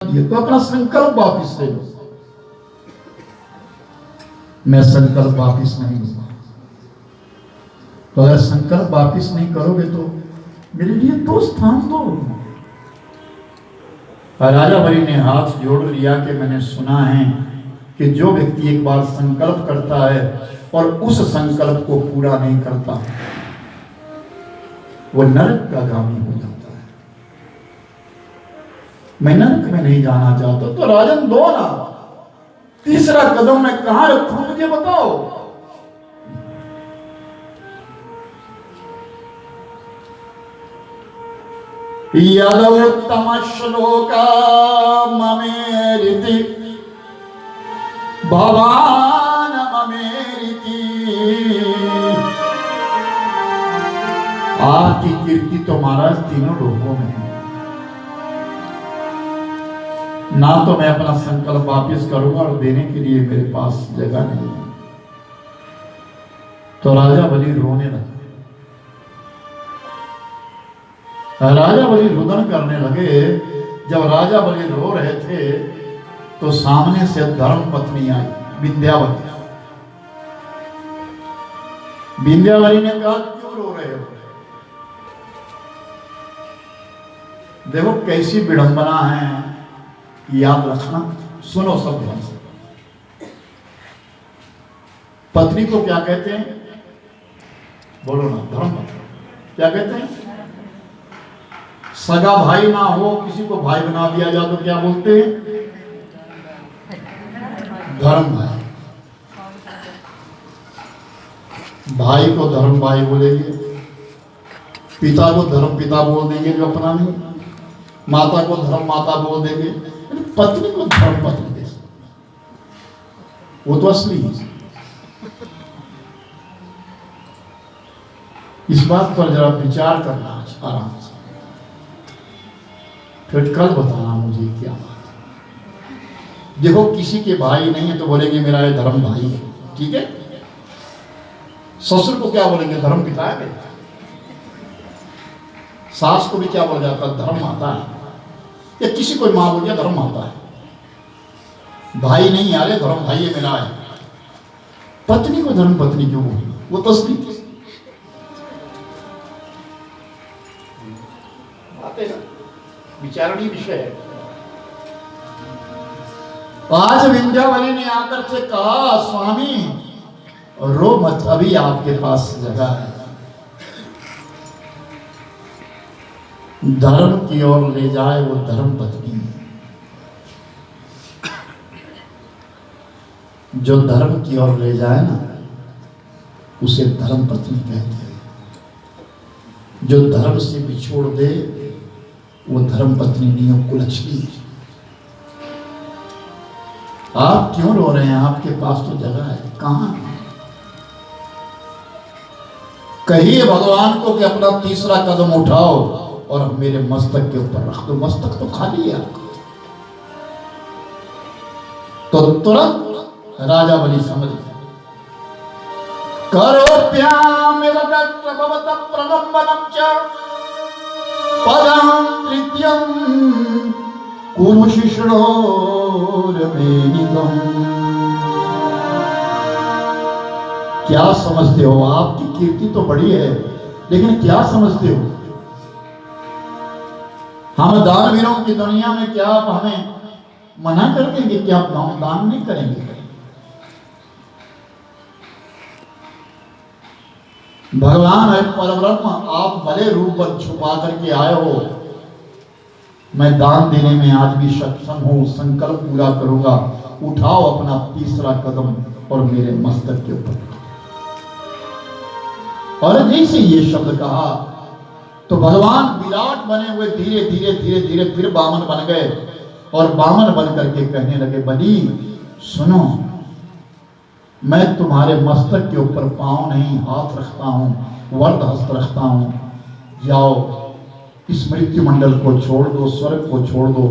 ये तो अपना संकल्प वापिस ले लो। मैं संकल्प वापिस नहीं लूंगा। तो अगर संकल्प वापिस नहीं करोगे तो मेरे लिए दो स्थान दो। राजा बलि ने हाथ जोड़ लिया कि मैंने सुना है कि जो व्यक्ति एक बार संकल्प करता है और उस संकल्प को पूरा नहीं करता वो नरक का गामी हो जाता है। मैं नरक में नहीं जाना चाहता। तो राजन दो ना, तीसरा कदम मैं कहां रखूं मुझे बताओ। यदोत्तम श्लोका ममेरिति भवान ममेरिति। आपकी कीर्ति तो महाराज तीनों लोगों में है। ना तो मैं अपना संकल्प वापिस करूंगा और देने के लिए मेरे पास जगह नहीं है। तो राजा बलि रोने लगे। राजा बलि रुदन करने लगे। जब राजा बलि रो रहे थे तो सामने से धर्म पत्नी आई विंध्यावती। विंध्यावती ने कहा क्यों रो रहे हो? देखो कैसी विडंबना है, याद रखना। सुनो सब ध्यान से। पत्नी को क्या कहते हैं? बोलो ना, धर्म पत्नी क्या कहते हैं? सगा भाई ना हो किसी को भाई बना दिया जाए तो क्या बोलते हैं? धर्म भाई। भाई को धर्म भाई बोलेंगे, पिता को धर्म पिता बोल देंगे जो अपना नहीं, माता को धर्म माता बोल देंगे, पत्नी को धर्म पत्नी दे। वो तो असली है। इस बात पर जरा विचार करना आराम से, फिर कल बताना मुझे क्या बात है। देखो किसी के भाई नहीं है तो बोलेंगे मेरा ये धर्म भाई है, ठीक है। ससुर को क्या बोलेंगे? धर्म पिता है। सास को भी क्या बोला जाता है? धर्म माता है। या किसी को मां बोल दिया धर्म माता है। भाई नहीं आ रहे, धर्म भाई है मेरा है। पत्नी को धर्म पत्नी क्यों बोली? वो तस्वीर थी। विचारणीय विषय है। आज विंध्यावली ने आकर से कहा स्वामी रो मत, अभी आपके पास जगह है। धर्म की ओर ले जाए वो धर्म पत्नी। जो धर्म की ओर ले जाए ना उसे धर्म पत्नी कहते हैं। जो धर्म से बिछोड़ दे वो धर्म पत्नी नहीं, वो कुलच्छनी है। आप क्यों रो रहे हैं? आपके पास तो जगह है। कहां? कहिए भगवान को कि अपना तीसरा कदम उठाओ और मेरे मस्तक के ऊपर रख दो। मस्तक तो खाली है। तो तुरंत राजा बलि समझ गया। करोप्याम प्रणम्बनम च पदं तृतीयं कुरु शिष्णोरमेनिकम्। क्या समझते हो? आपकी कीर्ति तो बड़ी है, लेकिन क्या समझते हो? हम दानवीरों की दुनिया में क्या आप हमें मना कर देंगे कि आप दान नहीं करेंगे? भगवान है परब्रह्म, आप भले रूप पर छुपा करके आए हो। मैं दान देने में आज भी सक्षम हूं, संकल्प पूरा करूंगा। उठाओ अपना तीसरा कदम और मेरे मस्तक के ऊपर। और जैसे ये शब्द कहा तो भगवान विराट बने हुए धीरे धीरे धीरे धीरे फिर बामन बन गए और बामन बन करके कहने लगे बलि सुनो, मैं तुम्हारे मस्तक के ऊपर पांव नहीं हाथ रखता हूं, वरद हस्त रखता हूं। जाओ इस मृत्यु मंडल को छोड़ दो, स्वर्ग को छोड़ दो,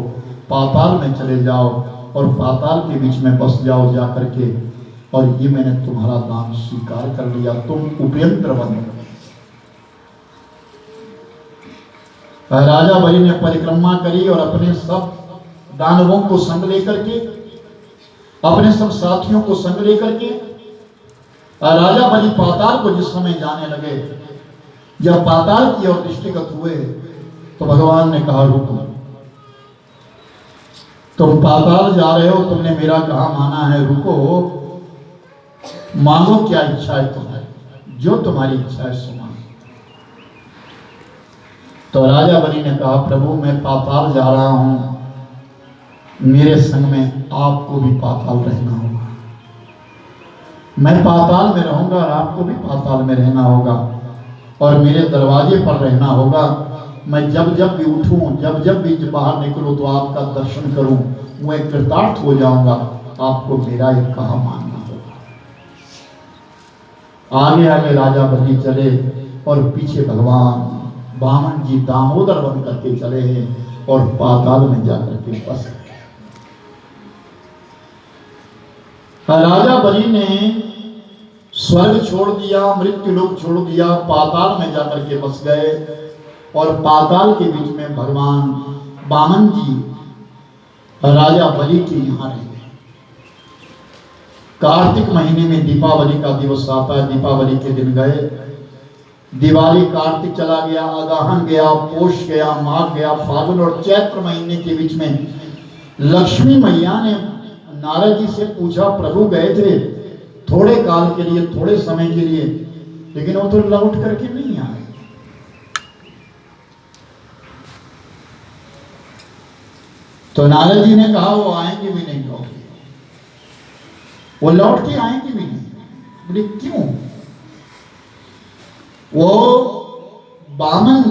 पाताल में चले जाओ और पाताल के बीच में बस जाओ जा करके। और ये मैंने तुम्हारा दान स्वीकार कर लिया, तुम उपेंद्र बनो। राजा बलि ने परिक्रमा करी और अपने सब दानवों को संग लेकर के, अपने सब साथियों को संग लेकर के राजा बलि पाताल को जिस समय जाने लगे, जब पाताल की ओर दृष्टिगत हुए तो भगवान ने कहा रुको, तुम पाताल जा रहे हो, तुमने मेरा कहा माना है, रुको, मांगो क्या इच्छा है तुम्हारी, जो तुम्हारी इच्छा है सो मांगो। तो राजा बलि ने कहा प्रभु मैं पाताल जा रहा हूं, मेरे संग में आपको भी पाताल रहना होगा, मैं पाताल में रहूंगा और आपको भी पाताल में रहना होगा, और मेरे दरवाजे पर रहना होगा। मैं जब जब भी उठूं, जब जब भी बाहर निकलूं तो आपका दर्शन करूं, मैं कृतार्थ हो जाऊंगा, आपको मेरा एक कहा मानना होगा। आगे आगे राजा बलि चले और पीछे भगवान वामन जी दामोदर बन करके चले हैं और पाताल में जाकर के बस गए। राजा बलि ने स्वर्ग छोड़ दिया, मृत्यु लोक छोड़ दिया, पाताल में जाकर के बस गए, और पाताल के बीच में भगवान वामन जी राजा बलि के यहाँ रहे। कार्तिक महीने में दीपावली का दिवस आता है, दीपावली के दिन गए, दिवाली कार्तिक चला गया, अगाहन गया, पोष गया, माघ गया, फागुन और चैत्र महीने के बीच में लक्ष्मी मैया ने नारद जी से पूछा प्रभु गए थे थोड़े काल के लिए, थोड़े समय के लिए, लेकिन वो तो लौट करके नहीं आए। तो नारद जी ने कहा वो आएंगे भी नहीं लौट के, वो लौट के आएंगे भी नहीं। बोले क्यों? वो बामन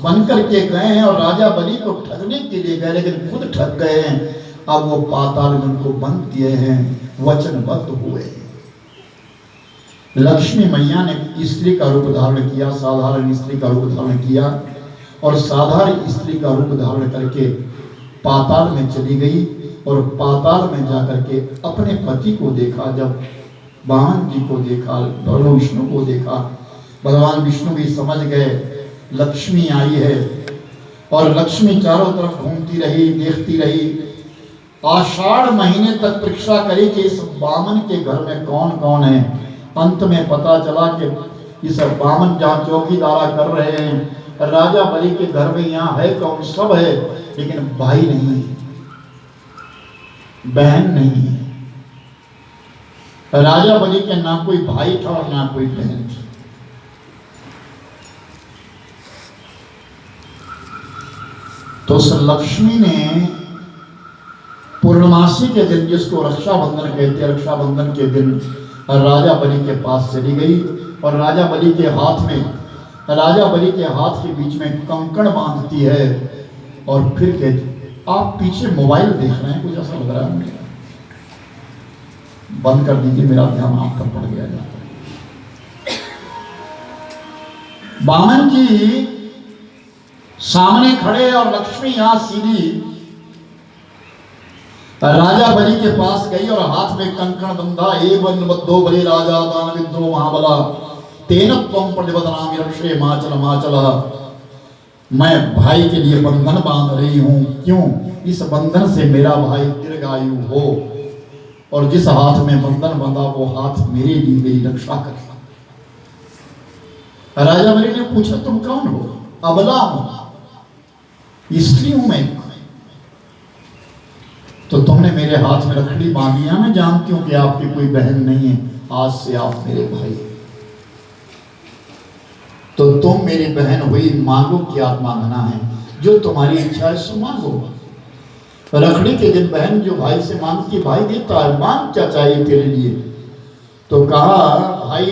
बन करके गए हैं और राजा बलि को ठगने के लिए गए, लेकिन खुद ठग गए हैं। अब वो पाताल में उनको बंद किए हैं, वचनबद्ध हुए। लक्ष्मी मैया ने स्त्री का रूप धारण किया, साधारण स्त्री का रूप धारण किया, और साधारण स्त्री का रूप धारण करके पाताल में चली गई, और पाताल में जाकर के अपने पति को देखा। जब वामन जी को देखा, भगवान विष्णु को देखा, भगवान विष्णु भी समझ गए लक्ष्मी आई है, और लक्ष्मी चारों तरफ घूमती रही, देखती रही। आषाढ़ महीने तक परीक्षा करी कि इस वामन के घर में कौन कौन है। अंत में पता चला कि इस वामन जहाँ चौकीदारा कर रहे हैं, राजा बलि के घर में यहाँ है कौन, सब है, लेकिन भाई नहीं है, बहन नहीं है। राजा बलि के ना कोई भाई था और ना कोई बहन थी। तो उस लक्ष्मी ने पूर्णमासी के दिन, जिसको रक्षाबंधन कहते हैं, रक्षाबंधन के दिन राजा बलि के पास चली गई, और राजा बलि के हाथ के बीच में कंकण बांधती है, और फिर कहती आप पीछे मोबाइल देख रहे हैं, कुछ ऐसा लग रहा है मुझे, बंद कर दीजिए, मेरा ध्यान आप पर पड़ गया। वामन जी सामने खड़े और लक्ष्मी यहां सीधी राजा बलि के पास गई और हाथ में कंकण बंधा। एवं बद्धो बलि राजा दान विद्रो महाबला तेन त्वं प्रतिपदनामि रक्षे माचल माचल। मैं भाई के लिए बंधन बांध रही हूं, क्यों? इस बंधन से मेरा भाई दीर्घायु हो, और जिस हाथ में बंधन बंधा वो हाथ मेरे लिए मेरी रक्षा करे। राजा बलि ने पूछा तुम कौन हो? अबला हूं, स्त्री हूं मैं, तो तुमने मेरे हाथ में रखड़ी बांधी है, मैं जानती हूं कि आपकी कोई बहन नहीं है, आज से आप मेरे भाई, तो तुम मेरी बहन हुई, मांगो क्या मांगना है, जो तुम्हारी इच्छा है सो मांगो। रखड़ी के दिन बहन जो भाई से मांगती, भाई देता है, मांग क्या चाहिए तेरे लिए? तो कहा भाई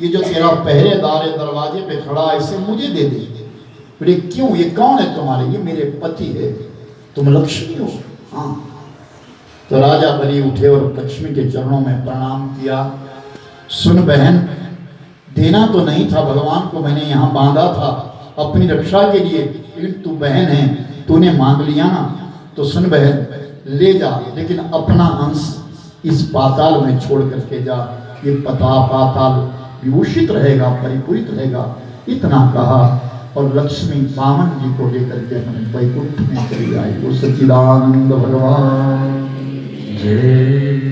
ये जो तेरा पहरेदार है दरवाजे पे खड़ा है, इसे मुझे दे दे। बोले क्यों, ये कौन है तुम्हारे? ये मेरे पति है, तुम लक्ष्मी हो। हाँ। तो राजा बलि उठे और लक्ष्मी के चरणों में प्रणाम किया। सुन बहन, देना तो नहीं था भगवान को, मैंने यहाँ बांधा था अपनी रक्षा के लिए, लेकिन तू बहन है, तूने मांग लिया ना, तो सुन बहन ले जा, लेकिन अपना अंश इस पाताल में छोड़ करके जा, ये पाताल विभूषित रहेगा, परिपूरित रहेगा। इतना कहा और लक्ष्मी वामन जी को लेकर के हमें वैकुंठ में चली आई। वो सच्चिदानंद भगवान जय।